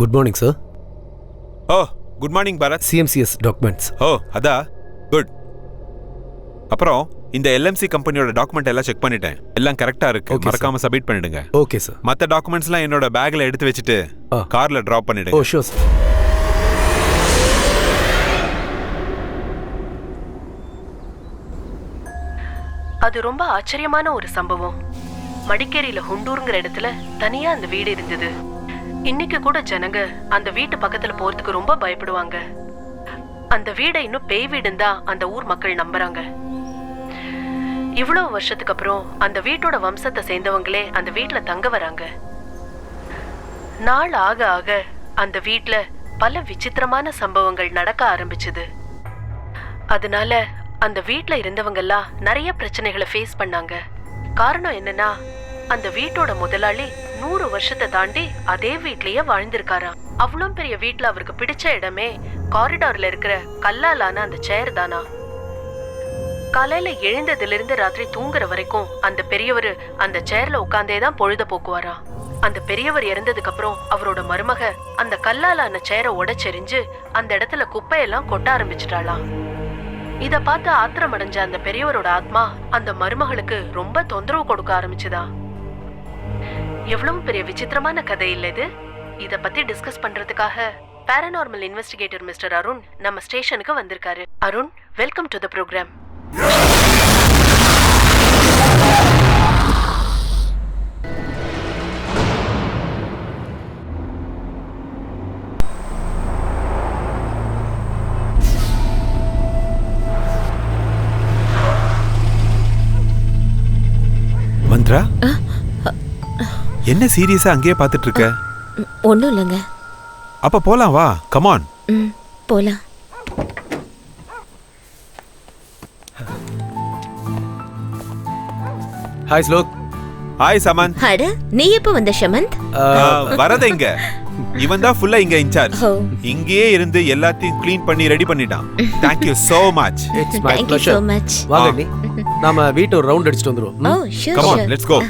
Good morning sir. Oh good morning Bharath. CMCS documents. Oh அதா good. அப்புறம் இந்த LMC கம்பெனியோட டாக்குமெண்ட் எல்லாம் செக் பண்ணிட்டேன். எல்லாம் கரெக்டா இருக்கு. மறக்காம சப்மிட் பண்ணிடுங்க. Okay sir. மற்ற டாக்குமெண்ட்ஸ்லாம் என்னோட பேக்ல எடுத்து வச்சுட்டு கார்ல டிராப் பண்ணிடுங்க. ஓ ஷூர் சார். அது ரொம்ப ஆச்சரியமான ஒரு சம்பவம். மடிக்கேரியில ஹுண்டூருங்கிற இடத்துல தனியா அந்த வீடு இருந்தது. இன்னைக்கு கூட ஜனங்க அந்த வீட்டு பக்கத்துல போறதுக்கு ரொம்ப பயப்படுவாங்க. அந்த வீடை இன்னும் பேய் வீடுன்னு தான் அந்த ஊர் மக்கள் நம்புறாங்க. இவ்வளவு வருஷத்துக்கு அப்புறம் அந்த வீட்டோட வம்சத்தை சேர்ந்தவங்களே அந்த வீட்டுல தங்க வராங்க. நாள் ஆக ஆக அந்த வீட்டுல பல விசித்திரமான சம்பவங்கள் நடக்க ஆரம்பிச்சது. அதனால அந்த வீட்டுல இருந்தவங்க எல்லாம் நிறைய பிரச்சனைகளை ஃபேஸ் பண்ணாங்க. காரணம் என்னன்னா, அந்த வீட்டோட முதலாளி 100 வருஷத்தை தாண்டி அதே வீட்லயே வாழ்ந்திருக்காராம். அவ்வளோ பெரிய வீட்டுல அவருக்கு பிடிச்ச இடமே காரிடார்ல இருக்கிற கல்லாலான அந்த சேர் தானா. காலையில எழுந்ததுல இருந்து ராத்திரி தூங்குற வரைக்கும் அந்த பெரியவர் அந்த சேர்ல உட்கார்ந்தேதான் பொழுத போக்குவாராம். அந்த பெரியவர் இறந்ததுக்கு அப்புறம் அவரோட மருமக அந்த கல்லாலான சேரை உடைச்செறிஞ்சு அந்த இடத்துல குப்பையெல்லாம் கொட்ட ஆரம்பிச்சிட்டாளாம். இத பார்த்து ஆத்திரம் அடைஞ்ச அந்த பெரியவரோட ஆத்மா அந்த மருமகளுக்கு ரொம்ப தொந்தரவு கொடுக்க ஆரம்பிச்சுதா. எவ்வளவு பெரிய விசித்திரமான கதை இல்ல இது. இத பத்தி டிஸ்கஸ் பண்றதுக்காக பாராநார்மல் இன்வெஸ்டிகேட்டர் மிஸ்டர் அருண் நம்ம ஸ்டேஷனுக்கு வந்திருக்காரு. Arun, welcome to the programme. Mantra, என்ன சீரியஸா அங்கேயே பார்த்துட்டு இருக்க? ஒண்ணும் இல்லைங்க. அப்ப போலாம் வா. Come on. போலாம். ஹாய் ஸ்லோக். ஹாய் சமந்த். அட, நீ எப்ப வந்த ஷமந்த்? வரத இங்க இவன் தான் ஃபுல்லா இங்க இன்சார்ஜ். இங்கேயே இருந்து எல்லாத்தையும் க்ளீன் பண்ணி ரெடி பண்ணிட்டான். Thank you so much. It's my Thank you pleasure. so much. வாங்க நீ. நாம வீட்டை ஒரு ரவுண்ட் அடிச்சிட்டு வந்துருவோம். Oh, sure, Come on, sure. let's go.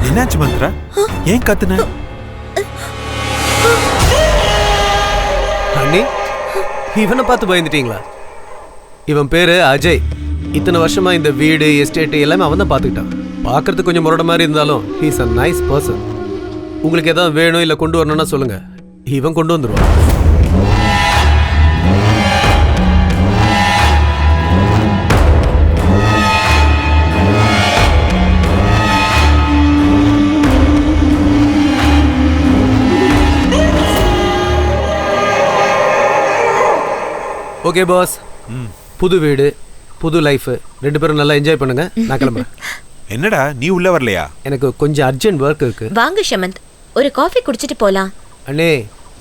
என்னாச்சு மந்த்ரா? ஏன் கத்துன? அண்ணி, இவனை பார்த்து பயந்துட்டீங்களா? இவன் பேரு அஜய். இத்தனை வருஷமா இந்த வீடு எஸ்டேட் எல்லாமே அவன் தான் பார்த்துக்கிட்டான். பார்க்கறதுக்கு கொஞ்சம் முரட மாதிரி இருந்தாலும் ஹீஸ் அ நைஸ் பர்சன். உங்களுக்கு எதாவது வேணும் இல்லை கொண்டு வரணும்னா சொல்லுங்க, இவன் கொண்டு வந்துருவான். ஓகே பாஸ், புது வீடு புது லைஃப், ரெண்டு பேரும் நல்லா என்ஜாய் பண்ணுங்க. நான் கிளம்புறேன். என்னடா நீ உள்ள வரலையா? எனக்கு கொஞ்சம் அர்ஜென்ட் ஒர்க் இருக்கு. வாங்க ஷமந்த், ஒரு காஃபி குடிச்சிட்டு போலாம். அண்ணே,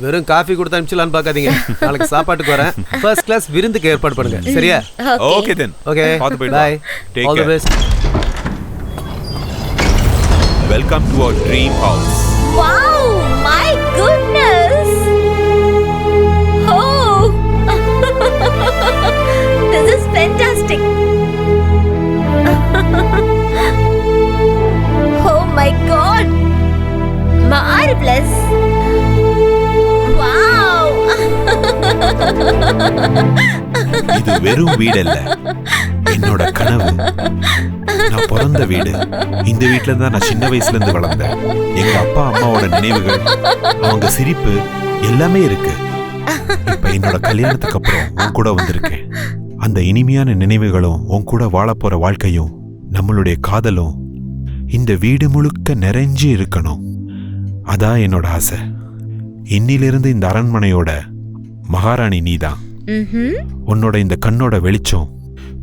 வெறும் காஃபி கொடுத்து அனுப்பிச்சலான்னு பார்க்காதீங்க. நாளைக்கு சாப்பாட்டுக்கு வரேன். ஃபர்ஸ்ட் கிளாஸ் விருந்துக்கு ஏற்பாடு பண்ணுங்க. சரியா? Okay then. Okay, bye. All the best. Welcome to our dream house. Wow, my goodness. Oh, this is fantastic. Oh my god, marvelous. Wow. இது வெறும் வீடு இல்ல, என்னோட கனவு. நான் பிறந்த வீடு. இந்த வீட்டுல தான் நான் சின்ன வயசுல இருந்து வளர்ந்தேன். எங்க அப்பா அம்மாவோட நினைவுகள், அவங்க சிரிப்பு எல்லாமே இருக்கு. இப்ப என்னோட கல்யாணத்துக்கு அப்புறம் உன் கூட வந்திருக்கேன். அந்த இனிமையான நினைவுகளும் உன் கூட வாழ போற வாழ்க்கையும் நம்மளுடைய காதலும் இந்த வீடு முழுக்க நிறைஞ்சு இருக்கணும். அதான் என்னோட ஆசை. இன்னிலிருந்து இந்த அரண்மனையோட மகாராணி நீதான். உன்னோட இந்த கண்ணோட வெளிச்சம்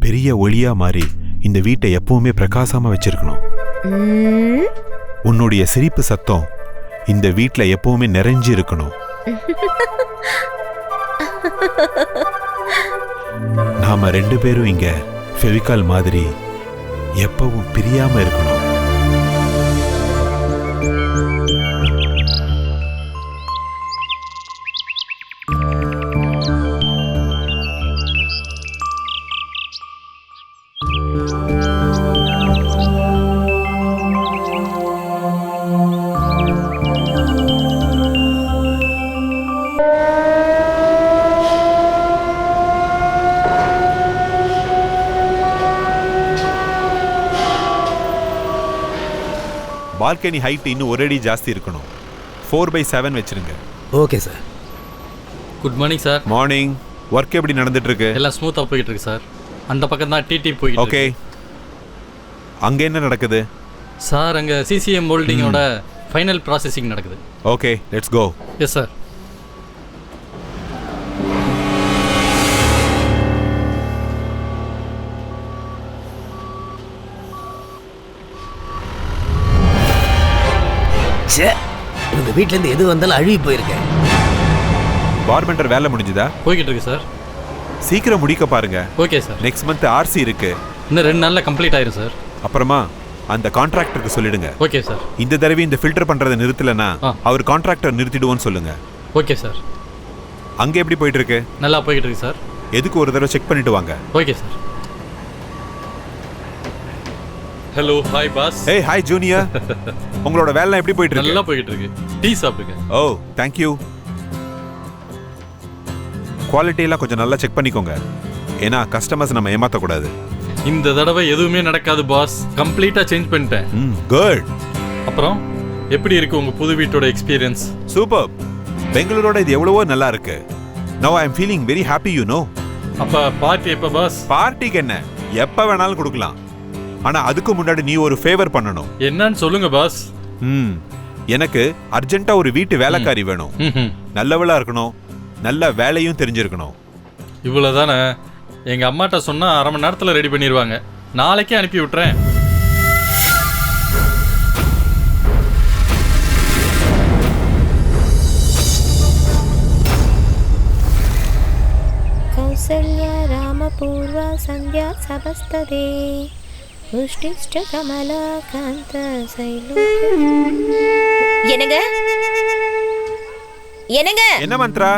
பெரிய ஒளியா மாறி இந்த வீட்டை எப்பவுமே பிரகாசமா வச்சிருக்கணும். உன்னுடைய சிரிப்பு சத்தம் இந்த வீட்ல எப்பவுமே நிறைஞ்சு இருக்கணும். நாம 2 பேரும் இங்க ஃபெவிகால் மாதிரி எப்பவும் பிரியாம இருக்கணும். பால்கனி ஹைட் இன்னும் ஒரு அடி ஜாஸ்தி இருக்கணும். 4/7 வச்சிருங்க. Okay sir. Good morning sir. Morning. Work எப்படி நடந்துட்டு இருக்கு? எல்லாம் ஸ்மூத்தாக போயிட்டு இருக்கு சார். அந்த பக்கம் தான் டிடி போயிட்டு. ஓகே. அங்க என்ன நடக்குது? சார் அங்கே சிசிஎம் மோல்டிங்கோட ஃபைனல் ப்ராசஸிங் நடக்குது. Okay, let's go. Yes sir. இவங்க வீட்ல இருந்து எது வந்தாலும் அழுகி போயிருக்கேன். பார்பெண்டர் வேலை முடிஞ்சுதா? போய்கிட்டு இருக்கு சார். சீக்கிரம் முடிக்க பாருங்க. Okay sir. Next month RC இருக்கு. இன்னும் 2 நாளில் கம்ப்ளீட் ஆயிரும் சார். அப்புறமா அந்த கான்ட்ராக்டருக்கு சொல்லிடுங்க. Okay sir. இந்த தடவை இந்த ஃபில்டர் பண்றதை நிறுத்தலனா அவர் கான்ட்ராக்டர் நிறுத்திடுவோன்னு சொல்லுங்க. Okay sir. அங்க எப்படி போயிட்டு இருக்கு? நல்லா போய்கிட்டு இருக்கு சார். எதுக்கு ஒரு தடவை செக் பண்ணிட்டு வாங்க. Okay sir. Hello, hi boss. ஏய், ஹாய் ஜூனியர். உங்களோட வேலை எப்படி போயிட்டு இருக்கு? நல்லா போய்கிட்டு இருக்கு. டீ சாப்பிடுங்க. ஓ, தேங்க் யூ. குவாலிட்டி எல்லாம் கொஞ்சம் நல்லா செக் பண்ணிக்கோங்க. ஏன்னா கஸ்டமர்ஸ் நம்ம ஏமாத்த கூடாது. இந்த தடவை எதுவுமே நடக்காது பாஸ். கம்ப்ளீட்டா சேஞ்ச் பண்ணிட்டேன். குட். அப்புறம் எப்படி இருக்கு உங்க புது வீட்டோட எக்ஸ்பீரியன்ஸ்? சூப்பர். பெங்களூரோட இது எவ்வளவோ நல்லா இருக்கு. Now I am feeling very happy, you know. அப்ப பார்ட்டி எப்ப பாஸ்? பார்ட்டிக்கு என்ன, எப்ப வேணாலும் கொடுக்கலாம். ஆனா அதுக்கு முன்னாடி நீ ஒரு ஃபேவர் பண்ணணும். என்னன்னு சொல்லுங்க பாஸ். எனக்கு அர்ஜென்ட்டா ஒரு வீட்டு வேலைக்காரி வேணும். நல்லவளா இருக்கணும், நல்ல வேலையும் தெரிஞ்சிருக்கணும். இவ்வளவுதானே? எங்க அம்மாட்ட சொன்னா 1/2 மணி நேரத்துல ரெடி பண்ணிடுவாங்க. நாளைக்கே அனுப்பி விட்டுறேன். கௌசல்யா ராமபூர்வா சந்தியா சபஸ்ததே உஷ்டிஷ்ட கமலா காந்த சைலோ. என்னங்க? என்னங்க? என்ன மந்த்ரா?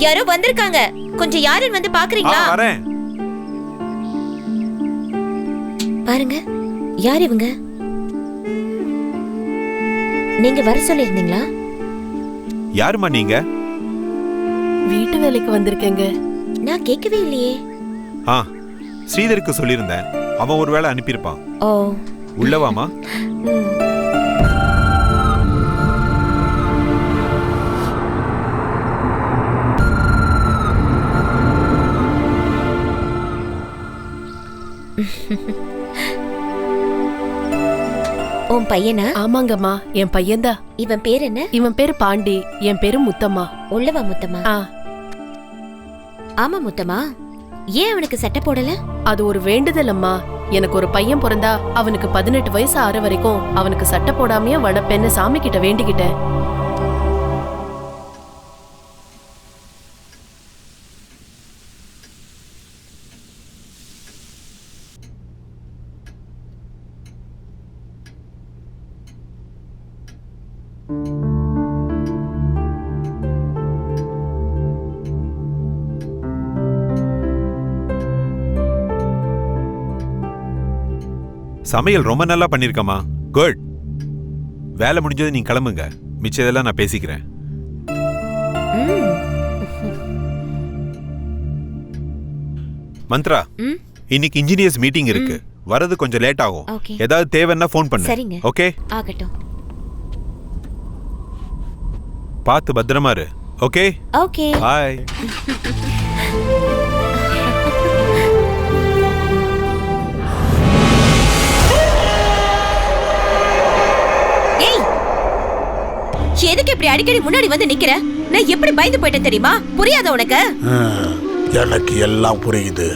யாரோ வந்திருக்காங்க. கொஞ்சம் யாருன்னு வந்து பாக்குறீங்களா? வரேன். பாருங்க, யார் இவங்க? நீங்க வர சொல்லிருந்தீங்களா? யாருமா நீங்க? வீட்டு வேலைக்கு வந்திருக்கேங்க. நான் கேட்கவே இல்லையே. ஸ்ரீதருக்கு சொல்லியிருந்தேன். அவன் ஒரு வேளை அனுப்பியிருப்பான். ஓ, உள்ளவாமா. உன் பையனா? ஆமாங்கம்மா, என் பையன்தான். இவன் பேர் என்ன? இவன் பேரு பாண்டி, என் பேரு முத்தம்மா. உள்ளவா முத்தம்மா? ஆமா முத்தம்மா. ஏன் அவனுக்கு சட்டை போடல? அது ஒரு வேண்டுதல் அம்மா. எனக்கு ஒரு பையன் பிறந்தா அவனுக்கு 18 வயசு ஆற வரைக்கும் அவனுக்கு சட்டை போடாமையே வளர்ப்பேன்னு சாமி கிட்ட வேண்டிக்கிட்டேன். சமையல் ரொம்ப நல்லா பண்ணிருக்கமா. குட். வேலை முடிஞ்சது நீங்க கிளம்புங்க. மிச்சதெல்லாம் நான் பேசிக்கிறேன். மந்த்ரா, இன்னைக்கு இன்ஜினியர்ஸ் மீட்டிங் இருக்கு. வரது கொஞ்சம் லேட் ஆகும். ஏதாவது தேவைன்னா ஃபோன் பண்ணு. சரிங்க. ஓகே? ஆகட்டும். பார்த்து பத்திரமா இரு. ஓகே? ஓகே. பாய். எதுக்கு இப்படி அடிக்கடி முன்னாடி வந்து நிக்கிற? நான் எப்படி பயந்து போயிட்டேன் தெரியுமா? புரியாத உனக்கு? எனக்கு எல்லாம் புரியுது,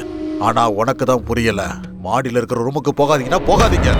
ஆனா உனக்கு தான் புரியல. மாடியில இருக்கிற ரூமுக்கு போகாதீங்கன்னா போகாதீங்க.